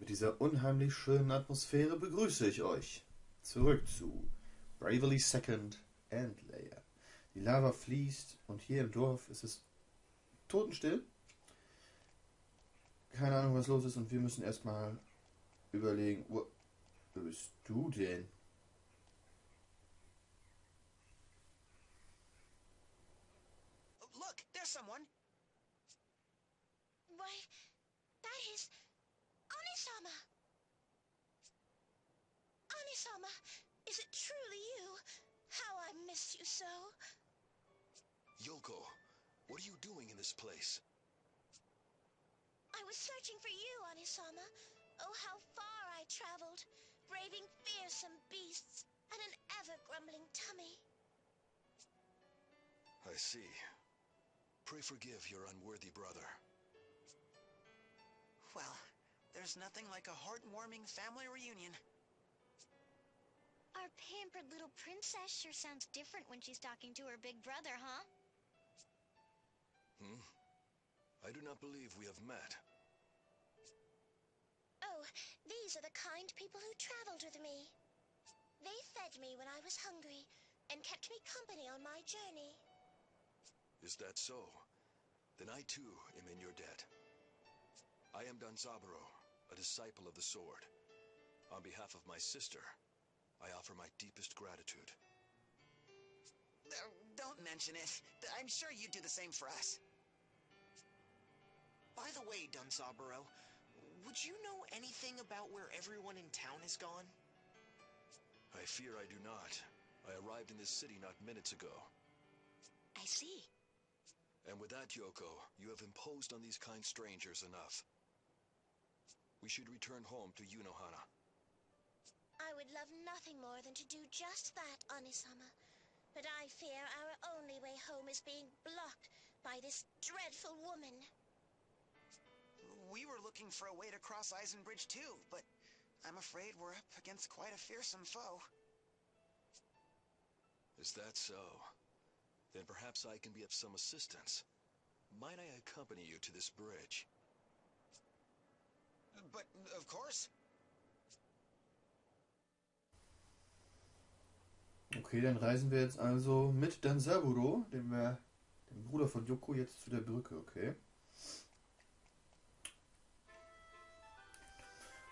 Mit dieser unheimlich schönen Atmosphäre begrüße ich euch zurück zu Bravely Second Endlayer. Die Lava fließt und hier im Dorf ist es totenstill. Keine Ahnung, was los ist, und wir müssen erstmal überlegen, wer bist du denn? Look, there's someone. Why, that is Onisama. Onisama, is it truly you? How I miss you so. Yoko, what are you doing in this place? I was searching for you, Onisama. Oh, how far I traveled, braving fearsome beasts and an ever-grumbling tummy. I see. Pray forgive your unworthy brother. Well, there's nothing like a heartwarming family reunion. Our pampered little princess sure sounds different when she's talking to her big brother, huh? I do not believe we have met. Oh, these are the kind people who traveled with me. They fed me when I was hungry and kept me company on my journey. Is that so? Then I too am in your debt. I am Danzaburo, a disciple of the sword. On behalf of my sister, I offer my deepest gratitude. Don't mention it. I'm sure you'd do the same for us. By the way, Danzaburo, would you know anything about where everyone in town is gone? I fear I do not. I arrived in this city not minutes ago. I see. And with that, Yoko, you have imposed on these kind strangers enough. We should return home to Yunohana. I would love nothing more than to do just that, Onisama. But I fear our only way home is being blocked by this dreadful woman. We were looking for a way to cross Eisenbridge too, but I'm afraid we're up against quite a fearsome foe. Is that so? Then perhaps I can be of some assistance. Might I accompany you to this bridge? But, of course. Okay, dann reisen wir jetzt also mit Danzaburo, dem Bruder von Yoko, jetzt zu der Brücke, okay?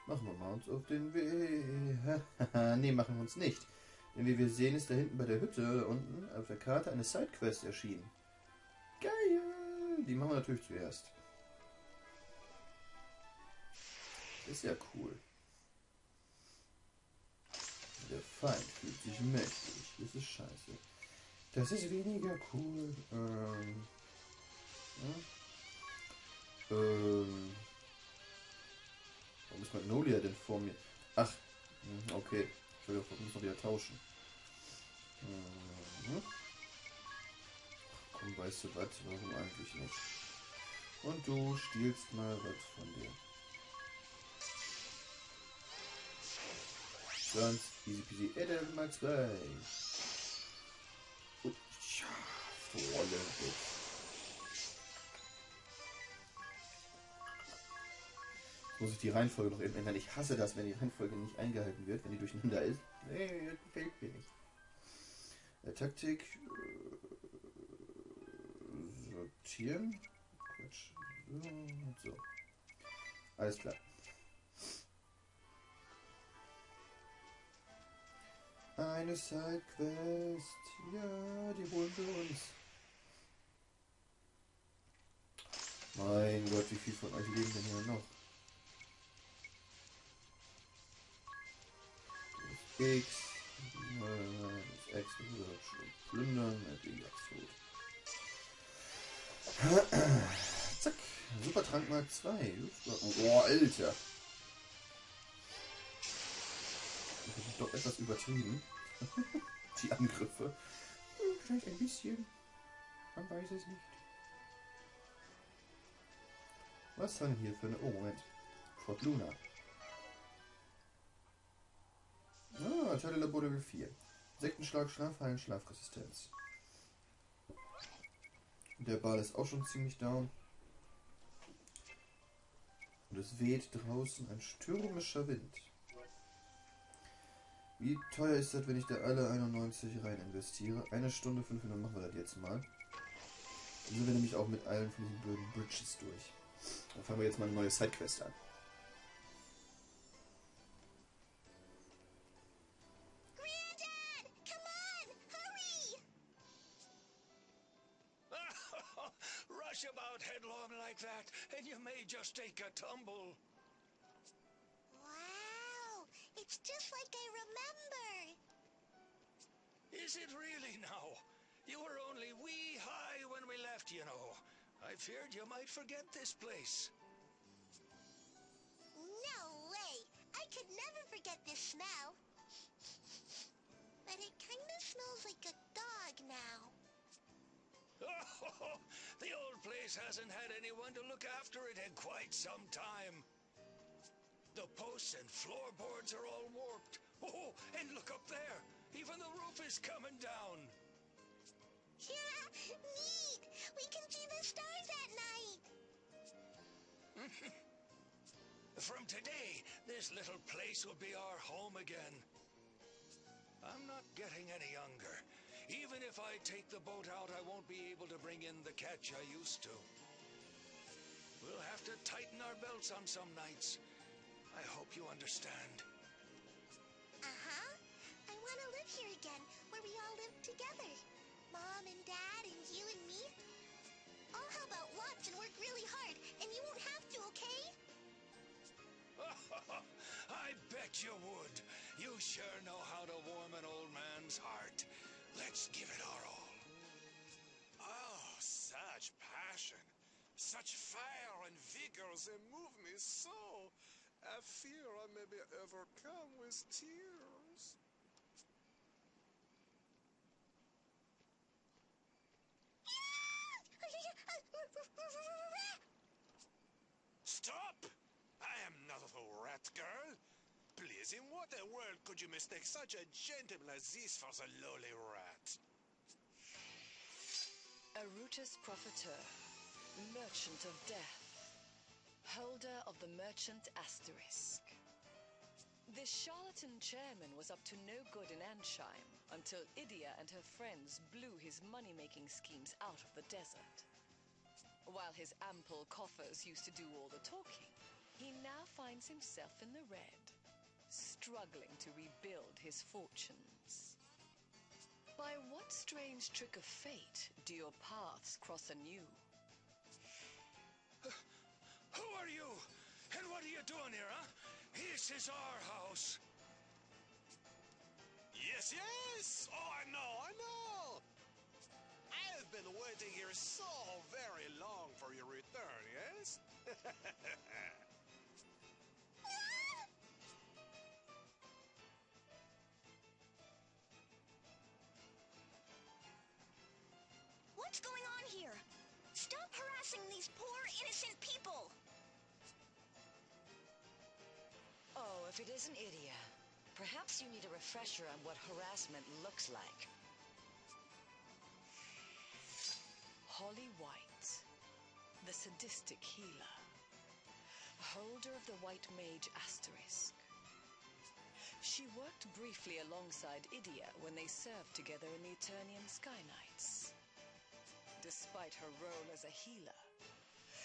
Machen wir mal uns auf den Weg. Nee, machen wir uns nicht. Denn wie wir sehen, ist da hinten bei der Hütte unten auf der Karte eine Sidequest erschienen. Geil! Die machen wir natürlich zuerst. Ist ja cool. Der Feind fühlt sich mächtig. Das ist scheiße. Das ist weniger cool. Warum ist Magnolia denn vor mir? Ach, okay. Ich muss noch wieder tauschen. Komm, weißt du was? Warum eigentlich nicht? Und du stiehlst mal was von dir. Sonst easy peasy. Edel mal 2. Und ja, volle Witz. Muss ich die Reihenfolge noch eben ändern. Ich hasse das, wenn die Reihenfolge nicht eingehalten wird, wenn die durcheinander ist. Nee, das gefällt mir nicht. Taktik. Sortieren. Quatsch. So und so. Alles klar. Eine Sidequest. Ja, die holen wir uns. Mein Gott, wie viel von euch leben denn hier noch? X. Das X wird schon plündern. Die Axt tot. Zack. Supertrank Mark 2. Oh, Alter. Das ist doch etwas übertrieben. Die Angriffe. Vielleicht ein bisschen. Man weiß es nicht. Was haben wir hier für eine... Oh, Moment. Fort Luna. Ah, Teile Labor Level 4. Sektenschlag, Schlafheilen, Schlafresistenz. Der Ball ist auch schon ziemlich down. Und es weht draußen ein stürmischer Wind. Wie teuer ist das, wenn ich da alle 91 rein investiere? 1 Stunde, 5 Minuten machen wir das jetzt mal. Dann sind wir nämlich auch mit allen von diesen blöden Bridges durch. Dann fangen wir jetzt mal eine neue Sidequest an. Granddad! Come on! Hurry! Rush about headlong like that, and you may just take a tumble. Wow! It's just like I remember! Is it really now? You were only wee high when we left, you know. I feared you might forget this place. No way! I could never forget this smell. But it kind of smells like a dog now. Oh, the old place hasn't had anyone to look after it in quite some time. The posts and floorboards are all warped. Oh, and look up there. Even the roof is coming down. Yeah, neat! We can see the stars at night! From today, this little place will be our home again. I'm not getting any younger. Even if I take the boat out, I won't be able to bring in the catch I used to. We'll have to tighten our belts on some nights. I hope you understand. Uh-huh. I want to live here again, where we all live together. Mom and Dad and you and me. I'll help out lots and work really hard, and you won't have to, okay? I bet you would. You sure know how to warm an old man's heart. Let's give it our all. Oh, such passion, such fire and vigor, they move me so. I fear I may be overcome with tears. Stop! I am not a rat girl. Please, in what a world could you mistake such a gentleman as this for the lowly rat? Arutus Profiteur, Merchant of Death, holder of the Merchant Asterisk. This charlatan chairman was up to no good in Ansheim until Idia and her friends blew his money-making schemes out of the desert. While his ample coffers used to do all the talking, he now finds himself in the red, struggling to rebuild his fortunes. By what strange trick of fate do your paths cross anew? Who are you? And what are you doing here, huh? This is our house. Yes, yes! Oh, I know! I have been waiting here so very long for your return, yes? What's going on here? Stop harassing these poor, innocent people! Oh, if it isn't Idia, perhaps you need a refresher on what harassment looks like. Holly White, the sadistic healer, holder of the White Mage Asterisk. She worked briefly alongside Idia when they served together in the Eternian Sky Knights. Despite her role as a healer,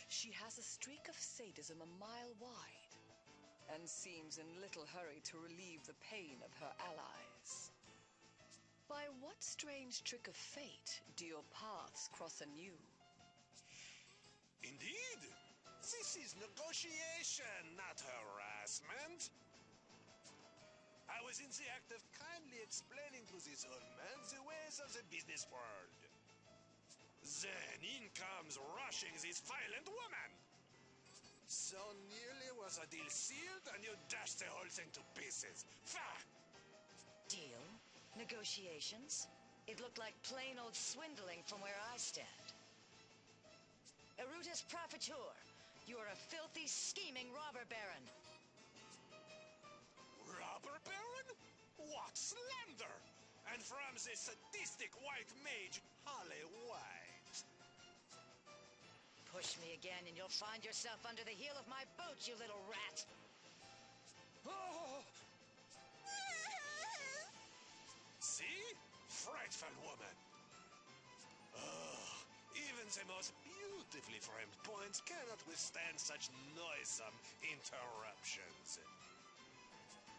she has a streak of sadism a mile wide and seems in little hurry to relieve the pain of her allies. By what strange trick of fate do your paths cross anew? Indeed! This is negotiation, not harassment. I was in the act of kindly explaining to this old man the ways of the business world. Then in comes rushing this violent woman. So nearly was a deal sealed, and you dashed the whole thing to pieces. Fah! Deal? Negotiations? It looked like plain old swindling from where I stand. Arutus Profiteur, you are a filthy, scheming robber baron. Robber baron? What slander! And from the sadistic white mage, Holly White. Push me again and you'll find yourself under the heel of my boot, you little rat. Oh! See? Frightful woman. Oh, even the most beautifully framed points cannot withstand such noisome interruptions.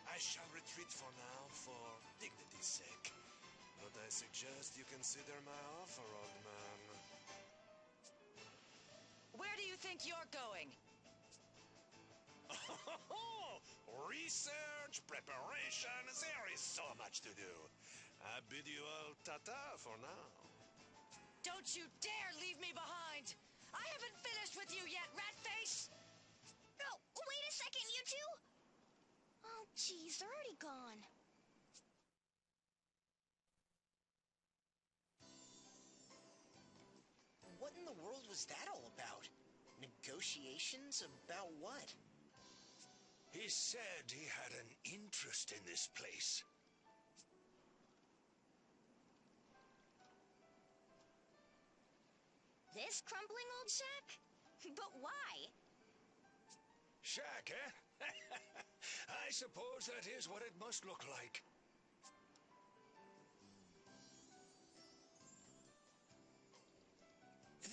I shall retreat for now, for dignity's sake. But I suggest you consider my offer, old man. Where do you think you're going? Research, preparation, there is so much to do. I bid you all ta-ta for now. Don't you dare leave me behind! I haven't finished with you yet, Ratface! Oh, wait a second, you two! Oh, geez, they're already gone. What in the world was that all about? Negotiations about what? He said he had an interest in this place. This crumbling old shack? But why? Shack, eh? I suppose that is what it must look like.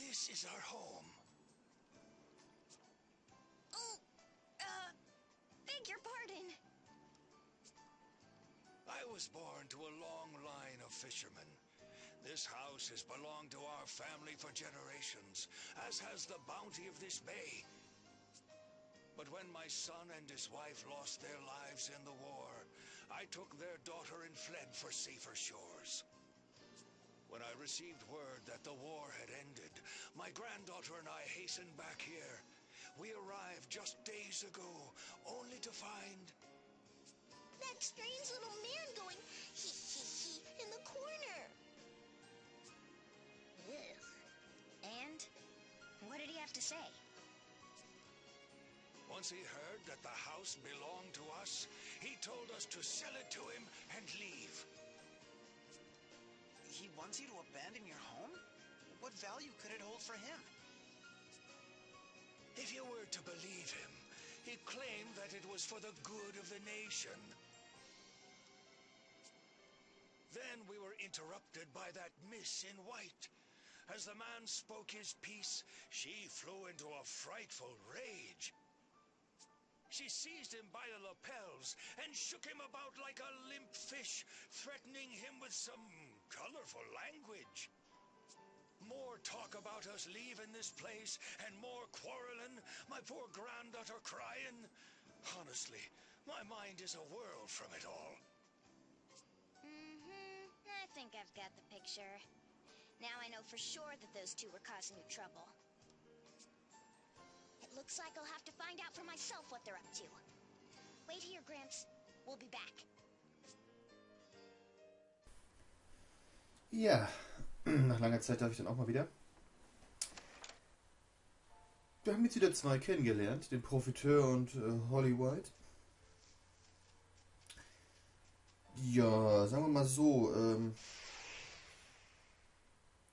This is our home. Oh, beg your pardon. I was born to a long line of fishermen. This house has belonged to our family for generations, as has the bounty of this bay. But when my son and his wife lost their lives in the war, I took their daughter and fled for safer shores. When I received word that the war had ended, my granddaughter and I hastened back here. We arrived just days ago, only to find... That strange little man going he in the corner. Ugh. And what did he have to say? Once he heard that the house belonged to us, he told us to sell it to him and leave. He wants you to abandon your home? What value could it hold for him? If you were to believe him, he claimed that it was for the good of the nation. Then we were interrupted by that miss in white. As the man spoke his piece, she flew into a frightful rage. She seized him by the lapels and shook him about like a limp fish, threatening him with some colorful language. More talk about us leaving this place and more quarreling, my poor granddaughter crying. Honestly, my mind is a whirl from it all. I think I've got the picture. Now I know for sure that those two were causing you trouble. It looks like I'll have to find out for myself what they're up to. Wait here, Gramps. We'll be back. Ja, nach langer Zeit darf ich dann auch mal wieder. Wir haben jetzt wieder zwei kennengelernt, den Profiteur und Holly White. Ja, sagen wir mal so,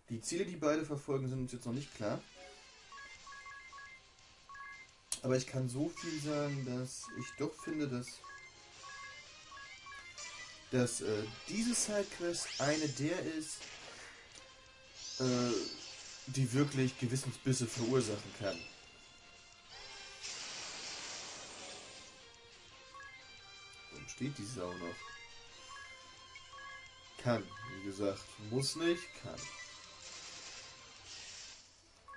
die Ziele, die beide verfolgen, sind uns jetzt noch nicht klar. Aber ich kann so viel sagen, dass ich doch finde, dass diese Sidequest eine der ist, die wirklich Gewissensbisse verursachen kann. Warum steht die Sau noch? Kann, wie gesagt. Muss nicht, kann.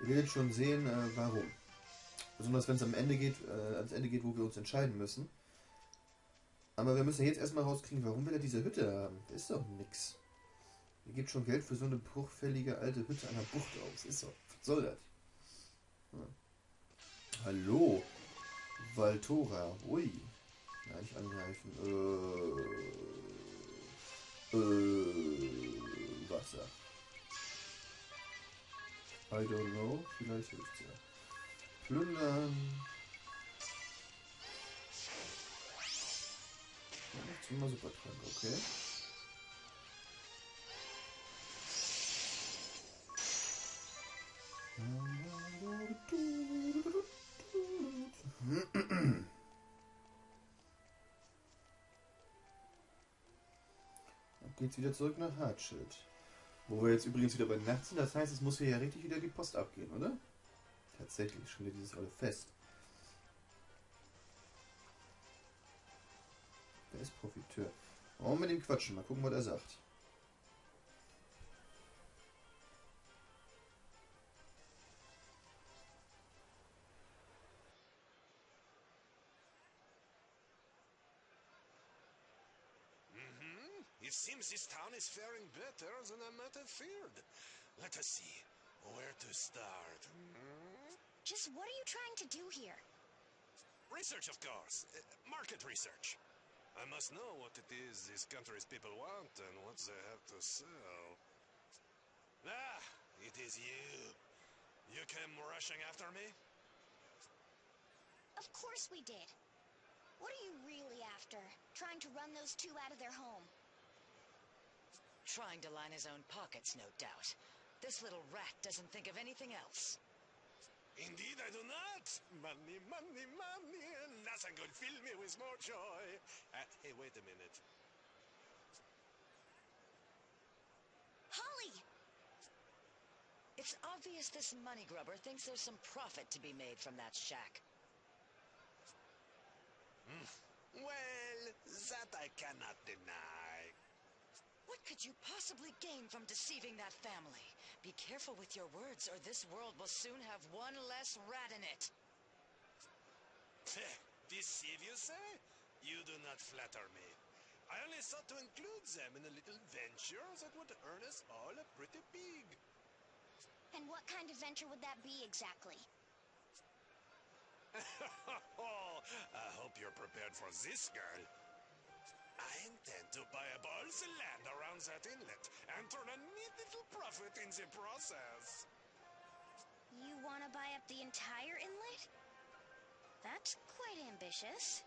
Ihr werdet schon sehen, warum. Besonders wenn es ans Ende geht, wo wir uns entscheiden müssen. Aber wir müssen jetzt erstmal rauskriegen, warum will er diese Hütte haben? Das ist doch nix. Ihr gebt schon Geld für so eine bruchfällige alte Hütte an der Bucht aus. Ist doch. Was soll das? Hm. Hallo. Valtora. Ui. Ja, nicht angreifen. Wasser. I don't know. Vielleicht hilft's ja. Plündern. Nichts immer super dran, okay. geht's wieder zurück nach Hartschild. Wo wir jetzt übrigens wieder bei Nacht sind, das heißt, es muss hier ja richtig wieder die Post abgehen, oder? Tatsächlich, schon wieder dieses olle Fest. Der ist Profiteur. Wollen wir mit ihm quatschen, mal gucken, was er sagt. It seems this town is faring better than I might have feared. Let us see. Where to start? Just what are you trying to do here? Research, of course. Market research. I must know what it is these country's people want and what they have to sell. Ah, it is you. You came rushing after me? Of course we did. What are you really after? Trying to run those two out of their home? Trying to line his own pockets, no doubt. This little rat doesn't think of anything else. Indeed, I do not. Money, money, money, and nothing could fill me with more joy. Hey, wait a minute. Holly! It's obvious this money grubber thinks there's some profit to be made from that shack. Well, that I cannot deny. What could you possibly gain from deceiving that family? Be careful with your words, or this world will soon have one less rat in it. Deceive, you say? You do not flatter me. I only sought to include them in a little venture that would earn us all a pretty pig. And what kind of venture would that be exactly? I hope you're prepared for this, girl. I intend to buy up all the land around that inlet and turn a neat little profit in the process. You want to buy up the entire inlet? That's quite ambitious.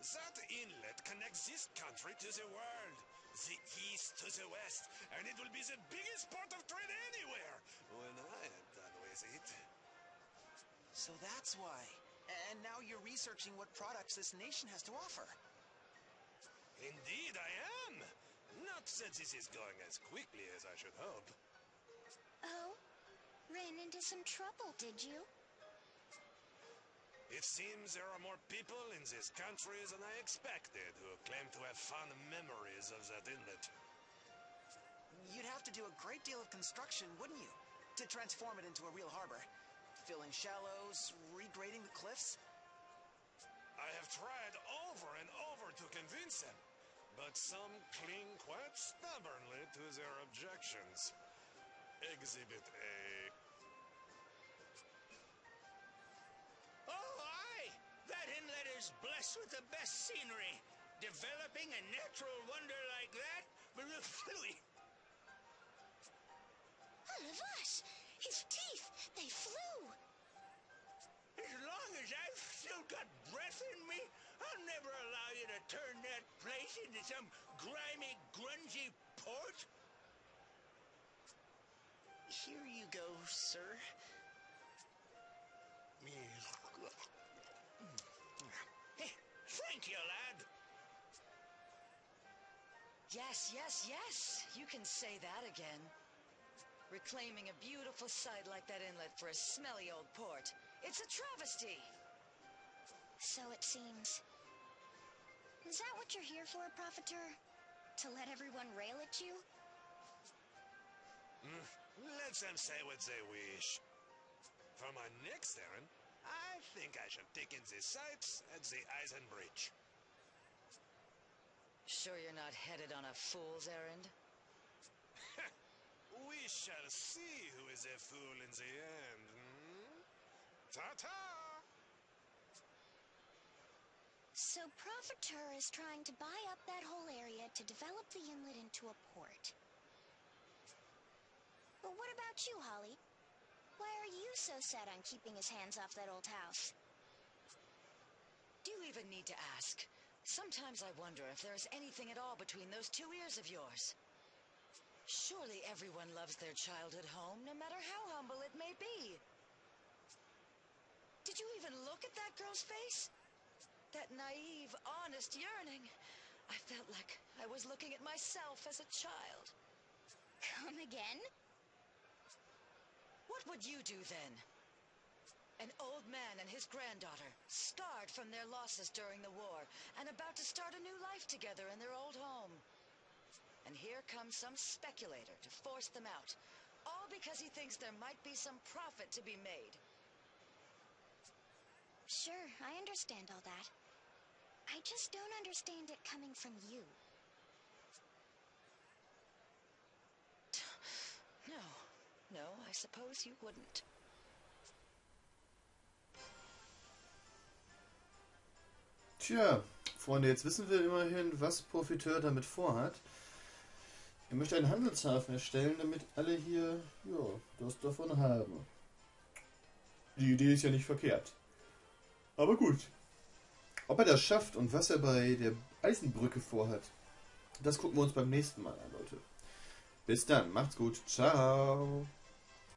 That inlet connects this country to the world, the east to the west, and it will be the biggest port of trade anywhere when I am done with it. So that's why. And now you're researching what products this nation has to offer. Indeed, I am. Not that this is going as quickly as I should hope. Oh? Ran into some trouble, did you? It seems there are more people in this country than I expected who claim to have fond memories of that inlet. You'd have to do a great deal of construction, wouldn't you? To transform it into a real harbor. Filling shallows, regrading the cliffs. I have tried over and over to convince them, but some cling quite stubbornly to their objections. Exhibit A. Oh, aye! That inlet is blessed with the best scenery. Developing a natural wonder like that? Vash! His teeth! They flew! As long as I've still got breath in me, I'll never allow you to turn that place into some grimy, grungy port. Here you go, sir. Thank you, lad. Yes, yes, yes. You can say that again. Reclaiming a beautiful site like that inlet for a smelly old port. It's a travesty. So it seems. Is that what you're here for, Profiteur? To let everyone rail at you? Let them say what they wish. For my next errand, I think I shall take in the sights at the Eisen Bridge. Sure you're not headed on a fool's errand? We shall see who is a fool in the end. Ta-ta! So Profiteur is trying to buy up that whole area to develop the inlet into a port. But what about you, Holly? Why are you so set on keeping his hands off that old house? Do you even need to ask? Sometimes I wonder if there is anything at all between those two ears of yours. Surely everyone loves their childhood home, no matter how humble it may be. Did you even look at that girl's face? That naive, honest yearning. I felt like I was looking at myself as a child. Come again? What would you do then? An old man and his granddaughter, scarred from their losses during the war, and about to start a new life together in their old home. And here comes some speculator to force them out, all because he thinks there might be some profit to be made. Sure, I understand all that. I just don't understand it coming from you. No, I suppose you wouldn't. Tja, Freunde, jetzt wissen wir immerhin, was Profiteur damit vorhat. Er möchte einen Handelshafen erstellen, damit alle hier, ja, das davon haben. Die Idee ist ja nicht verkehrt. Aber gut. Ob er das schafft und was er bei der Eisenbrücke vorhat, das gucken wir uns beim nächsten Mal an, Leute. Bis dann, macht's gut, ciao.